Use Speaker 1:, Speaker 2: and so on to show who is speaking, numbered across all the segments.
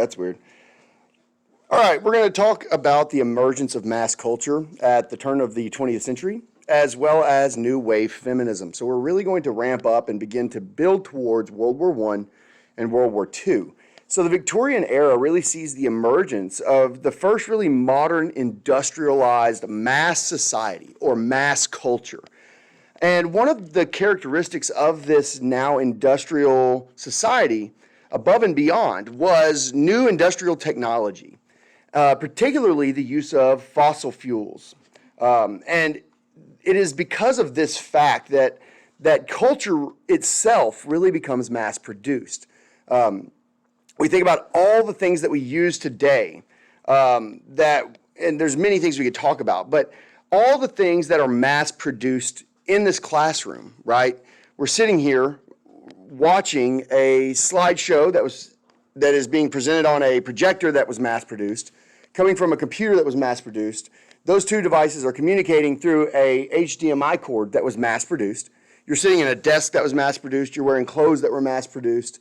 Speaker 1: That's weird. All right, we're going to talk about the emergence of mass culture at the turn of the 20th century, as well as new wave feminism. So we're really going to ramp up and begin to build towards World War I and World War II. So the Victorian era really sees the emergence of the first really modern industrialized mass society or mass culture. And one of the characteristics of this now industrial society, above and beyond, was new industrial technology, particularly the use of fossil fuels. And it is because of this fact that culture itself really becomes mass-produced. We think about all the things that we use today, and there's many things we could talk about, but all the things that are mass-produced in this classroom, right? We're sitting here watching a slideshow that is being presented on a projector that was mass-produced, coming from a computer that was mass-produced. Those two devices are communicating through a HDMI cord that was mass-produced. You're sitting in a desk that was mass-produced. You're wearing clothes that were mass-produced.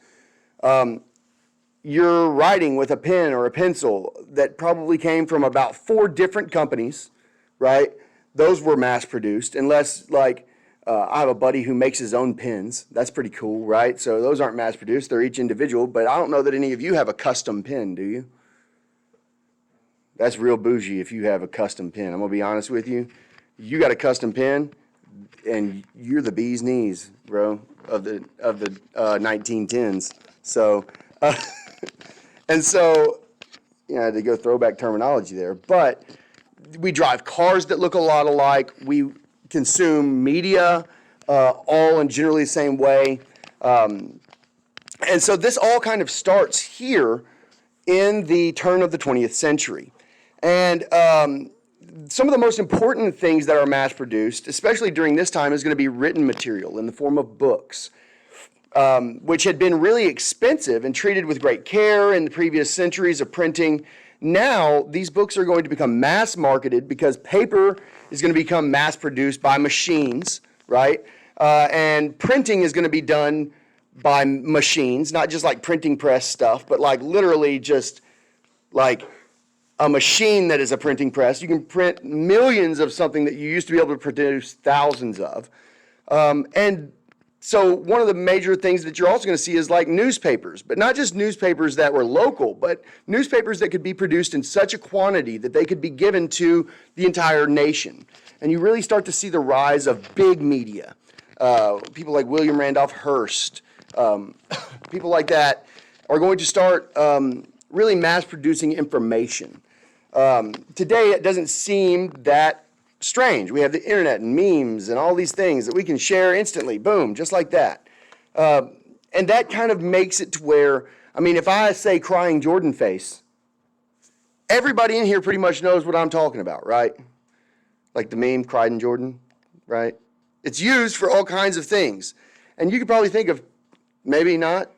Speaker 1: You're writing with a pen or a pencil that probably came from about 4 different companies, right? Those were mass-produced, unless, like, I have a buddy who makes his own pens. That's pretty cool, right? So those aren't mass-produced. They're each individual, but I don't know that any of you have a custom pen, do you? That's real bougie if you have a custom pen. I'm going to be honest with you. You got a custom pen, and you're the bee's knees, bro, of the 1910s. So... And so, I had to go throwback terminology there, but we drive cars that look a lot alike. We consume media all in generally the same way. And so this all kind of starts here in the turn of the 20th century. And some of the most important things that are mass-produced, especially during this time, is going to be written material in the form of books. Which had been really expensive and treated with great care in the previous centuries of printing. Now, these books are going to become mass-marketed because paper is going to become mass-produced by machines, right? And printing is going to be done by machines, not just like printing press stuff, but like literally just like a machine that is a printing press. You can print millions of something that you used to be able to produce thousands of. And so one of the major things that you're also going to see is like newspapers, but not just newspapers that were local, but newspapers that could be produced in such a quantity that they could be given to the entire nation. And you really start to see the rise of big media. People like William Randolph Hearst, people like that are going to start really mass producing information. Today, it doesn't seem that strange. We have the internet and memes and all these things that we can share instantly, boom, just like that. And that kind of makes it to where, I mean, if I say crying Jordan face, everybody in here pretty much knows what I'm talking about, right? Like the meme, Crying Jordan, right? It's used for all kinds of things. And you could probably think of, maybe not,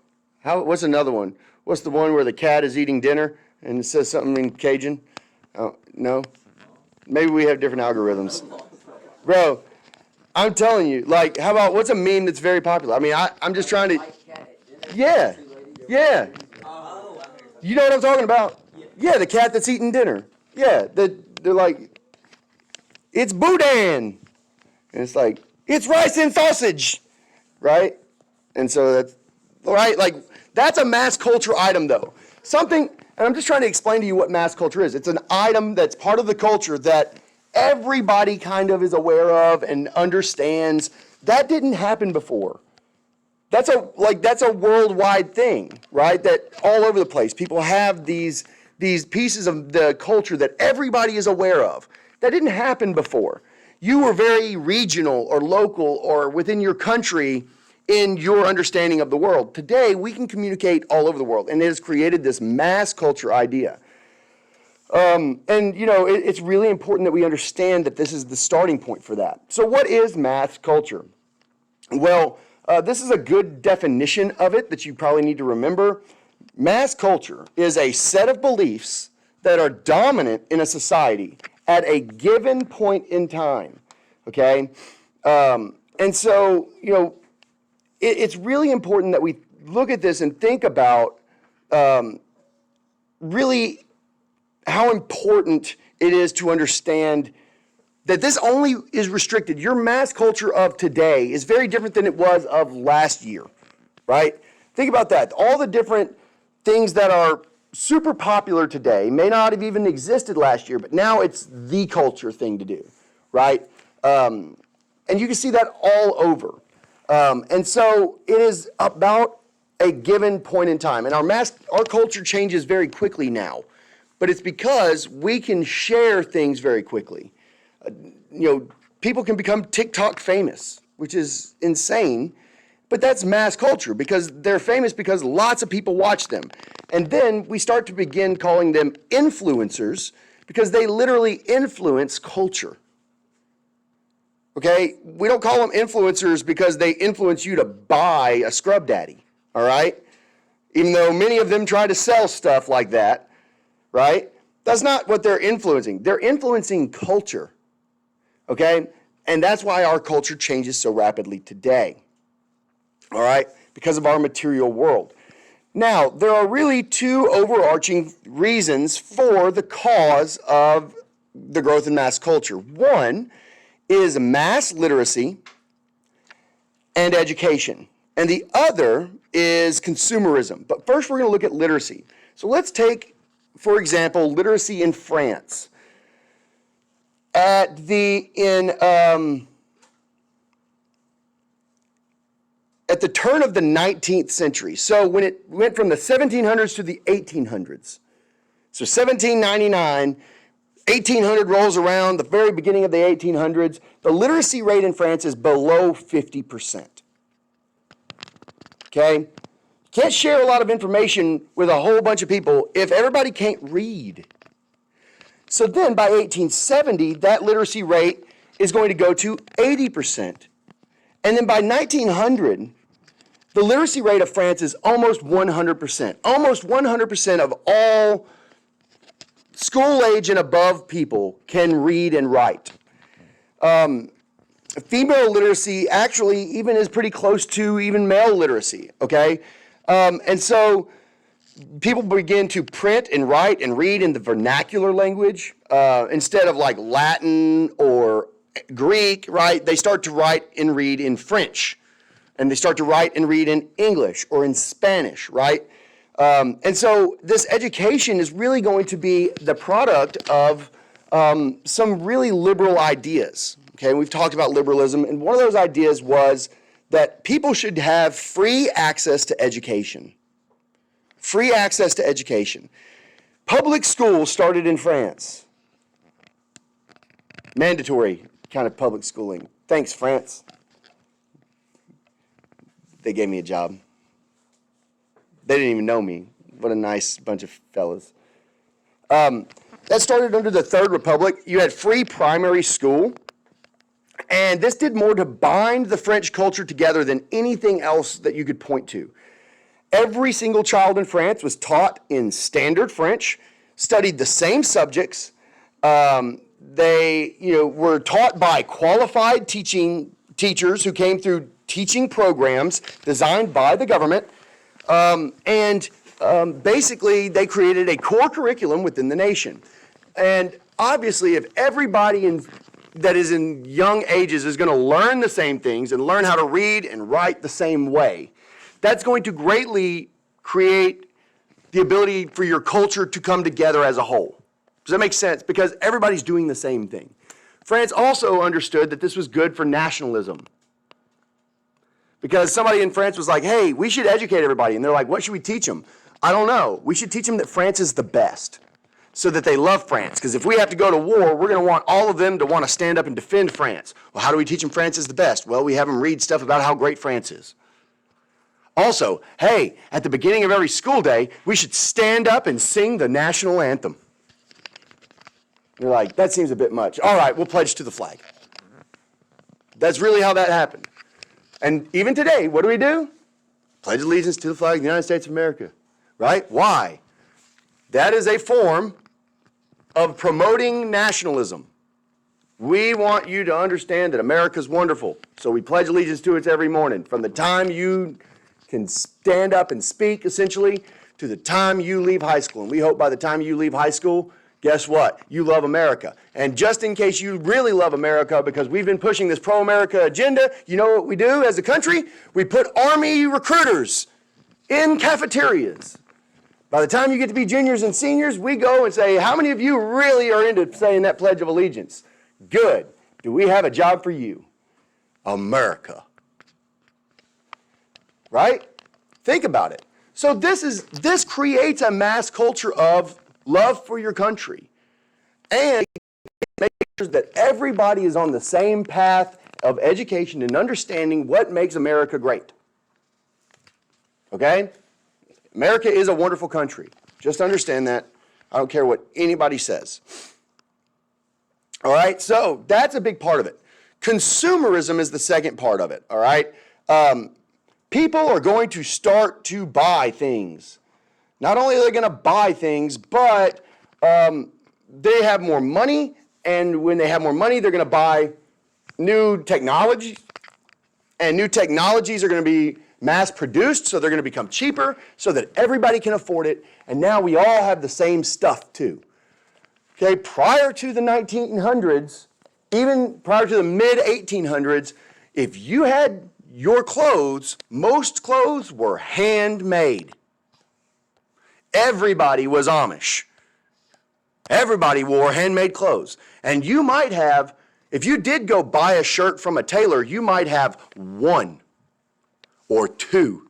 Speaker 1: what's another one? What's the one where the cat is eating dinner and it says something in Cajun? Oh, no? Maybe we have different algorithms. Bro, I'm telling you, like, how about, what's a meme that's very popular? I mean, I'm just trying to, yeah. You know what I'm talking about? Yeah, the cat that's eating dinner. Yeah, they're like, it's boudin. And it's like, it's rice and sausage, right? And so that's, right, like, that's a mass culture item, though. Something, and I'm just trying to explain to you what mass culture is. It's an item that's part of the culture that everybody kind of is aware of and understands. That didn't happen before. That's a worldwide thing, right? That all over the place, people have these pieces of the culture that everybody is aware of. That didn't happen before. You were very regional or local or within your country in your understanding of the world. Today, we can communicate all over the world, and it has created this mass culture idea. And, you know, it's really important that we understand that this is the starting point for that. So what is mass culture? Well, this is a good definition of it that you probably need to remember. Mass culture is a set of beliefs that are dominant in a society at a given point in time, okay? And so, you know, it's really important that we look at this and think about really how important it is to understand that this only is restricted. Your mass culture of today is very different than it was of last year, right? Think about that. All the different things that are super popular today may not have even existed last year, but now it's the culture thing to do, right? And you can see that all over. And so it is about a given point in time. And our culture changes very quickly now, but it's because we can share things very quickly. People can become TikTok famous, which is insane, but that's mass culture because they're famous because lots of people watch them. And then we start to begin calling them influencers because they literally influence culture. Okay? We don't call them influencers because they influence you to buy a scrub daddy, all right? Even though many of them try to sell stuff like that, right? That's not what they're influencing. They're influencing culture. Okay? And that's why our culture changes so rapidly today. All right? Because of our material world. Now, there are really two overarching reasons for the cause of the growth in mass culture. One is mass literacy and education. And the other is consumerism. But first, we're going to look at literacy. So let's take, for example, literacy in France. At the turn of the 19th century, so when it went from the 1700s to the 1800s, so 1799, 1800 rolls around, the very beginning of the 1800s, the literacy rate in France is below 50%. Okay? You can't share a lot of information with a whole bunch of people if everybody can't read. So then by 1870, that literacy rate is going to go to 80%. And then by 1900, the literacy rate of France is almost 100%. Almost 100% of all school age and above people can read and write. Female literacy actually even is pretty close to even male literacy, okay? And so people begin to print and write and read in the vernacular language instead of like Latin or Greek, right? They start to write and read in French. And they start to write and read in English or in Spanish, right? And so this education is really going to be the product of some really liberal ideas. Okay, we've talked about liberalism, and one of those ideas was that people should have free access to education. Free access to education. Public schools started in France. Mandatory kind of public schooling. Thanks, France. They gave me a job. They didn't even know me. What a nice bunch of fellas. That started under the Third Republic. You had free primary school. And this did more to bind the French culture together than anything else that you could point to. Every single child in France was taught in standard French, studied the same subjects. They were taught by qualified teachers who came through teaching programs designed by the government. Basically, they created a core curriculum within the nation. And obviously, if everybody that is in young ages is going to learn the same things and learn how to read and write the same way, that's going to greatly create the ability for your culture to come together as a whole. Does that make sense? Because everybody's doing the same thing. France also understood that this was good for nationalism. Because somebody in France was like, hey, we should educate everybody. And they're like, what should we teach them? I don't know. We should teach them that France is the best so that they love France. Because if we have to go to war, we're going to want all of them to want to stand up and defend France. Well, how do we teach them France is the best? Well, we have them read stuff about how great France is. Also, hey, at the beginning of every school day, we should stand up and sing the national anthem. You're like, that seems a bit much. All right, we'll pledge to the flag. That's really how that happened. And even today, what do? Pledge allegiance to the flag of the United States of America. Right? Why? That is a form of promoting nationalism. We want you to understand that America's wonderful. So we pledge allegiance to it every morning. From the time you can stand up and speak, essentially, to the time you leave high school. And we hope by the time you leave high school, guess what? You love America. And just in case you really love America, because we've been pushing this pro-America agenda, you know what we do as a country? We put Army recruiters in cafeterias. By the time you get to be juniors and seniors, we go and say, how many of you really are into saying that Pledge of Allegiance? Good. Do we have a job for you? America. Right? Think about it. So this creates a mass culture of love for your country. And make sure that everybody is on the same path of education and understanding what makes America great. Okay? America is a wonderful country. Just understand that. I don't care what anybody says. All right? So that's a big part of it. Consumerism is the second part of it. All right? People are going to start to buy things. Not only are they going to buy things, but they have more money. And when they have more money, they're going to buy new technology. And new technologies are going to be mass produced, so they're going to become cheaper so that everybody can afford it. And now we all have the same stuff too. Okay, prior to the 1900s, even prior to the mid-1800s, if you had your clothes, most clothes were handmade. Everybody was Amish. Everybody wore handmade clothes. And you might have, if you did go buy a shirt from a tailor, you might have one or two.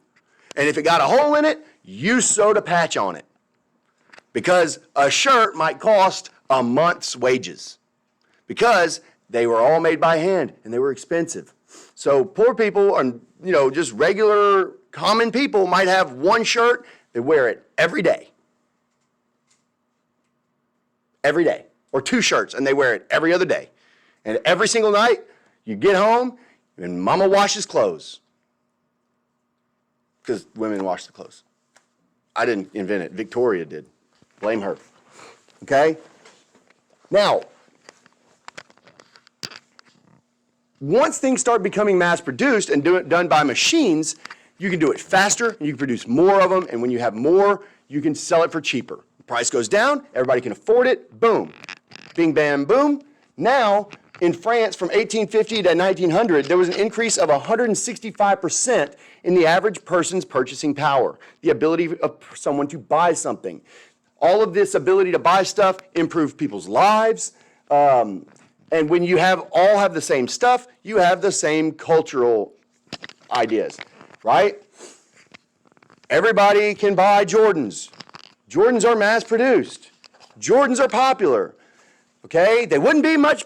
Speaker 1: And if it got a hole in it, you sewed a patch on it. Because a shirt might cost a month's wages. Because they were all made by hand and they were expensive. So poor people and just regular common people might have one shirt, they wear it every day. Every day. Or two shirts and they wear it every other day. And every single night you get home and mama washes clothes. Because women wash the clothes. I didn't invent it. Victoria did. Blame her. Okay? Now, once things start becoming mass-produced and done by machines, you can do it faster, and you can produce more of them, and when you have more, you can sell it for cheaper. The price goes down, everybody can afford it, boom. Bing, bam, boom. Now, in France, from 1850 to 1900, there was an increase of 165% in the average person's purchasing power, the ability of someone to buy something. All of this ability to buy stuff improved people's lives. And when you all have the same stuff, you have the same cultural ideas, right? Everybody can buy Jordans. Jordans are mass-produced. Jordans are popular. Okay, they wouldn't be much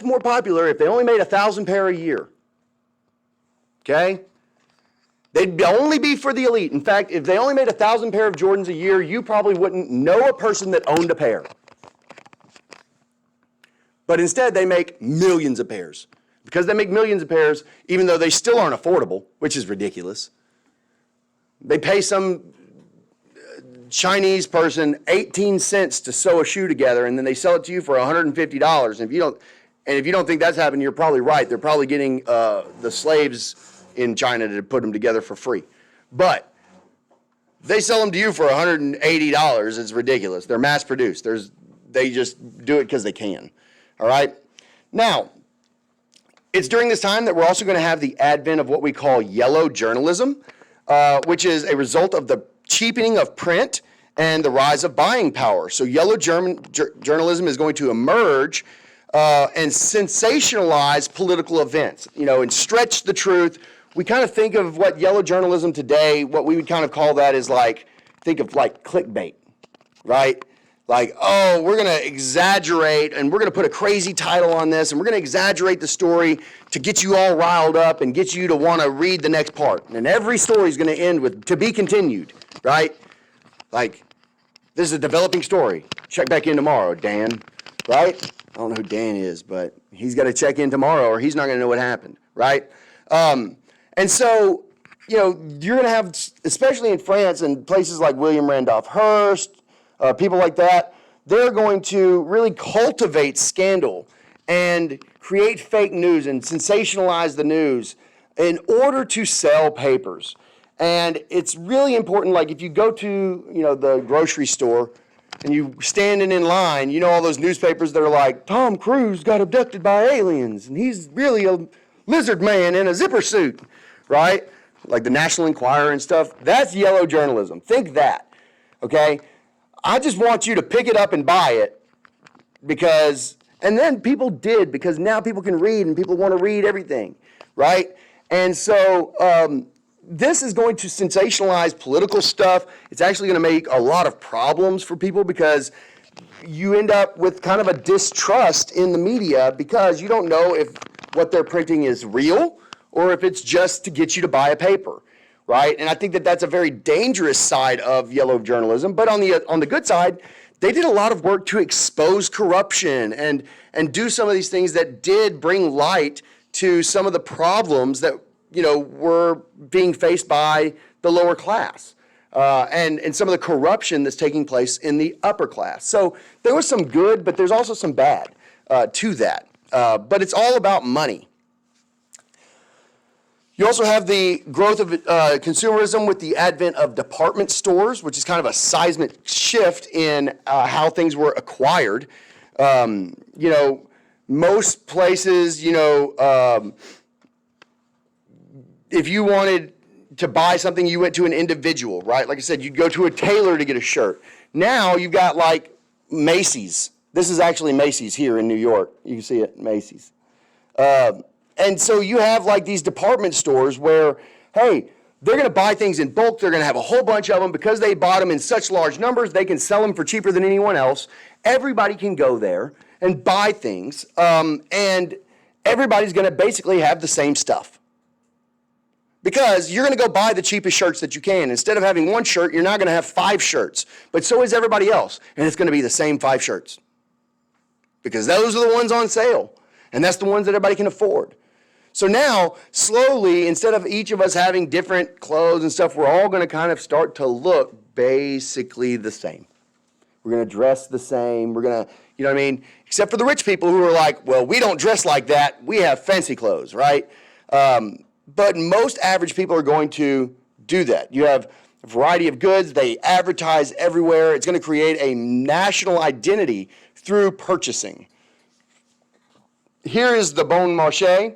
Speaker 1: more popular if they only made 1,000 pair a year. Okay, they'd only be for the elite. In fact, if they only made 1,000 pair of Jordans a year, you probably wouldn't know a person that owned a pair. But instead, they make millions of pairs. Because they make millions of pairs, even though they still aren't affordable, which is ridiculous. They pay some Chinese person 18 cents to sew a shoe together, and then they sell it to you for $150. And if you don't think that's happening, you're probably right. They're probably getting the slaves in China to put them together for free. But they sell them to you for $180. It's ridiculous. They're mass produced. They just do it because they can. All right? Now, it's during this time that we're also going to have the advent of what we call yellow journalism, which is a result of the cheapening of print and the rise of buying power. So yellow journalism is going to emerge and sensationalize political events, and stretch the truth. We kind of think of what yellow journalism today, what we would kind of call that is think of clickbait, right? Like, oh, we're going to exaggerate and we're going to put a crazy title on this and we're going to exaggerate the story to get you all riled up and get you to want to read the next part. And every story is going to end with "to be continued," right? Like, this is a developing story. Check back in tomorrow, Dan, right? I don't know who Dan is, but he's got to check in tomorrow or he's not going to know what happened, right? And so, you're going to have, especially in France and places like William Randolph Hearst, people like that, they're going to really cultivate scandal and create fake news and sensationalize the news in order to sell papers. And it's really important, like if you go to, the grocery store and you standing in line, all those newspapers that are like, Tom Cruise got abducted by aliens and he's really a lizard man in a zipper suit, right? Like the National Enquirer and stuff. That's yellow journalism. Think that, okay? I just want you to pick it up and buy it and then people did, because now people can read and people want to read everything, right? And so this is going to sensationalize political stuff. It's actually going to make a lot of problems for people, because you end up with kind of a distrust in the media, because you don't know if what they're printing is real or if it's just to get you to buy a paper, right? And I think that that's a very dangerous side of yellow journalism. But on the good side, they did a lot of work to expose corruption and do some of these things that did bring light to some of the problems that were being faced by the lower class and some of the corruption that's taking place in the upper class. So there was some good, but there's also some bad to that. But it's all about money. You also have the growth of consumerism with the advent of department stores, which is kind of a seismic shift in how things were acquired. Most places, if you wanted to buy something, you went to an individual, right? Like I said, you'd go to a tailor to get a shirt. Now you've got like Macy's. This is actually Macy's here in New York. You can see it, Macy's. And so you have like these department stores where, hey, they're going to buy things in bulk. They're going to have a whole bunch of them because they bought them in such large numbers. They can sell them for cheaper than anyone else. Everybody can go there and buy things. And everybody's going to basically have the same stuff. Because you're going to go buy the cheapest shirts that you can. Instead of having one shirt, you're now going to have 5 shirts. But so is everybody else. And it's going to be the same 5 shirts. Because those are the ones on sale. And that's the ones that everybody can afford. So now, slowly, instead of each of us having different clothes and stuff, we're all going to kind of start to look basically the same. We're going to dress the same. We're going to, you know what I mean? Except for the rich people who are like, well, we don't dress like that. We have fancy clothes, right? But most average people are going to do that. You have a variety of goods. They advertise everywhere. It's going to create a national identity through purchasing. Here is the Bone Marche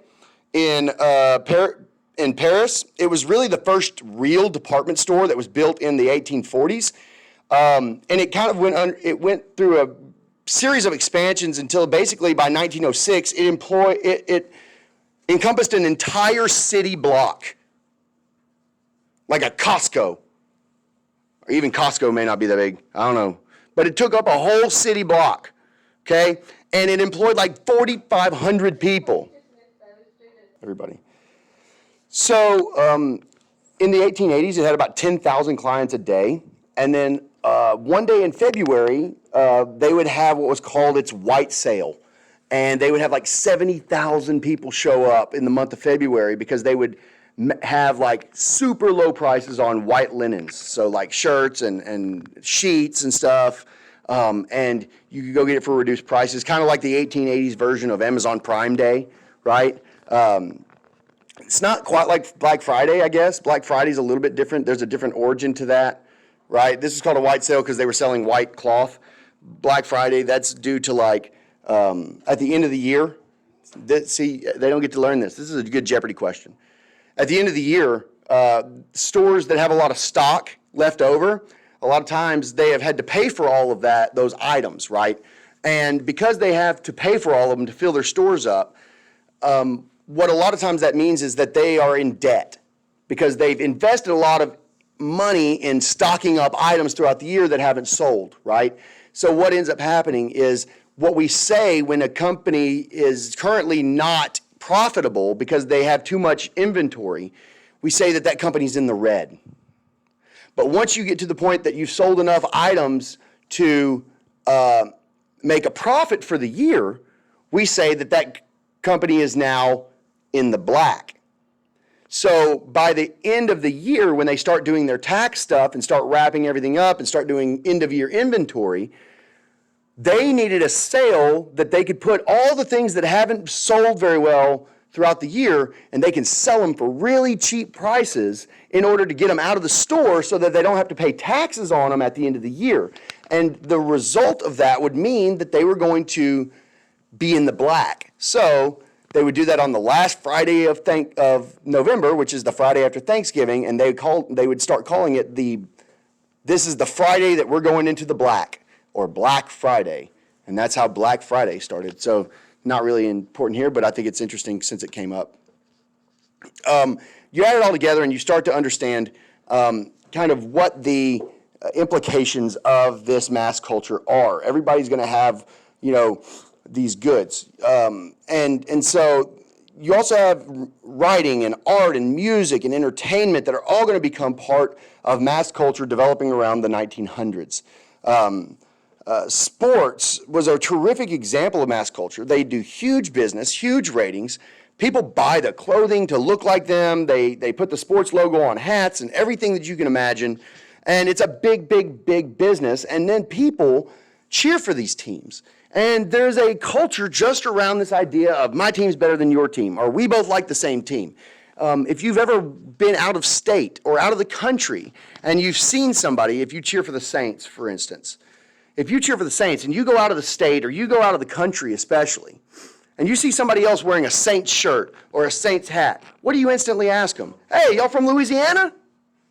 Speaker 1: in Paris. It was really the first real department store that was built in the 1840s. And it kind of went through a series of expansions until basically by 1906, it encompassed an entire city block, like a Costco. Or even Costco may not be that big. I don't know. But it took up a whole city block, okay? And it employed like 4,500 people. Everybody. So in the 1880s, it had about 10,000 clients a day. And then one day in February, they would have what was called its white sale. And they would have like 70,000 people show up in the month of February because they would have like super low prices on white linens. So like shirts and sheets and stuff. And you could go get it for reduced prices, kind of like the 1880s version of Amazon Prime Day, right? It's not quite like Black Friday, I guess. Black Friday's a little bit different. There's a different origin to that, right? This is called a white sale because they were selling white cloth. Black Friday, that's due to like at the end of the year. See, they don't get to learn this. This is a good Jeopardy question. At the end of the year, stores that have a lot of stock left over, a lot of times they have had to pay for all of those items, right? And because they have to pay for all of them to fill their stores up, what a lot of times that means is that they are in debt because they've invested a lot of money in stocking up items throughout the year that haven't sold, right? So what ends up happening is what we say when a company is currently not profitable because they have too much inventory, we say that that company's in the red. But once you get to the point that you've sold enough items to make a profit for the year, we say that that company is now in the black. So by the end of the year, when they start doing their tax stuff and start wrapping everything up and start doing end-of-year inventory, they needed a sale that they could put all the things that haven't sold very well throughout the year, and they can sell them for really cheap prices in order to get them out of the store so that they don't have to pay taxes on them at the end of the year. And the result of that would mean that they were going to be in the black. So they would do that on the last Friday of November, which is the Friday after Thanksgiving, and they would start calling it this is the Friday that we're going into the black, or Black Friday. And that's how Black Friday started. So not really important here, but I think it's interesting since it came up. You add it all together and you start to understand kind of what the implications of this mass culture are. Everybody's going to have, these goods. And so you also have writing and art and music and entertainment that are all going to become part of mass culture developing around the 1900s. Sports was a terrific example of mass culture. They do huge business, huge ratings. People buy the clothing to look like them. They put the sports logo on hats and everything that you can imagine. And it's a big, big, big business. And then people cheer for these teams. And there's a culture just around this idea of my team's better than your team, or we both like the same team. If you've ever been out of state or out of the country and you've seen somebody, if you cheer for the Saints, for instance, if you cheer for the Saints and you go out of the state or you go out of the country especially, and you see somebody else wearing a Saints shirt or a Saints hat, what do you instantly ask them? Hey, y'all from Louisiana?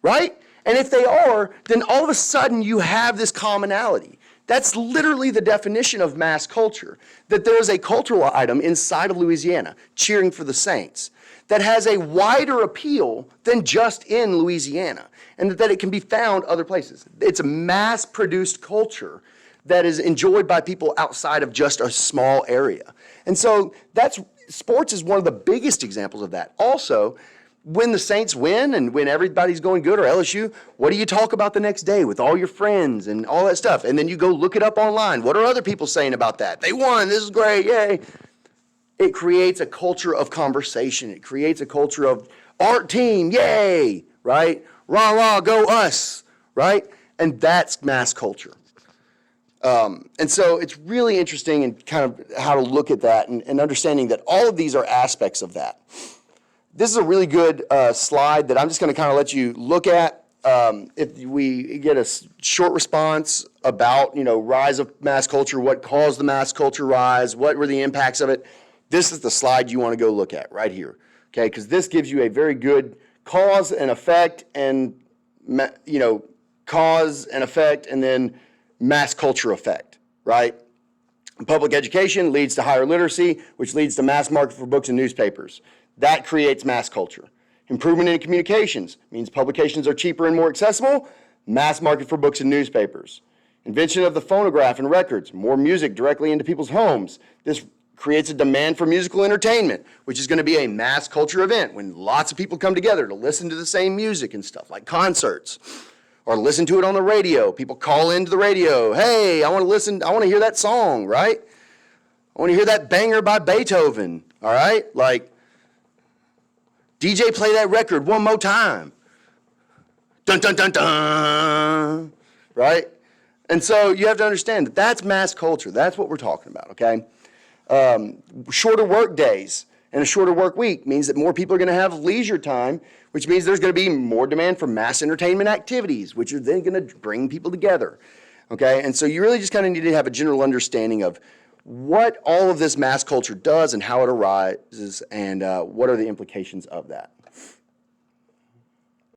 Speaker 1: Right? And if they are, then all of a sudden you have this commonality. That's literally the definition of mass culture, that there is a cultural item inside of Louisiana, cheering for the Saints, that has a wider appeal than just in Louisiana, and that it can be found other places. It's a mass-produced culture that is enjoyed by people outside of just a small area. And so sports is one of the biggest examples of that. Also, when the Saints win and when everybody's going good, or LSU, what do you talk about the next day with all your friends and all that stuff? And then you go look it up online. What are other people saying about that? They won. This is great. Yay. It creates a culture of conversation. It creates a culture of art team. Yay. Right? Rah, rah, go us. Right? And that's mass culture. And so it's really interesting and kind of how to look at that and understanding that all of these are aspects of that. This is a really good slide that I'm just going to kind of let you look at. If we get a short response about, rise of mass culture, what caused the mass culture rise, what were the impacts of it, this is the slide you want to go look at right here, okay? Because this gives you a very good cause and effect and, cause and effect and then mass culture effect, right? Public education leads to higher literacy, which leads to mass market for books and newspapers. That creates mass culture. Improvement in communications means publications are cheaper and more accessible, mass market for books and newspapers. Invention of the phonograph and records, more music directly into people's homes. This creates a demand for musical entertainment, which is going to be a mass culture event when lots of people come together to listen to the same music and stuff, like concerts, or listen to it on the radio. People call into the radio, hey, I want to hear that song, right? I want to hear that banger by Beethoven, all right? Like, DJ, play that record one more time. Dun, dun, dun, dun. Right? And so you have to understand that that's mass culture. That's what we're talking about, okay? Shorter work days and a shorter work week means that more people are going to have leisure time, which means there's going to be more demand for mass entertainment activities, which are then going to bring people together, okay? And so you really just kind of need to have a general understanding of what all of this mass culture does and how it arises and what are the implications of that.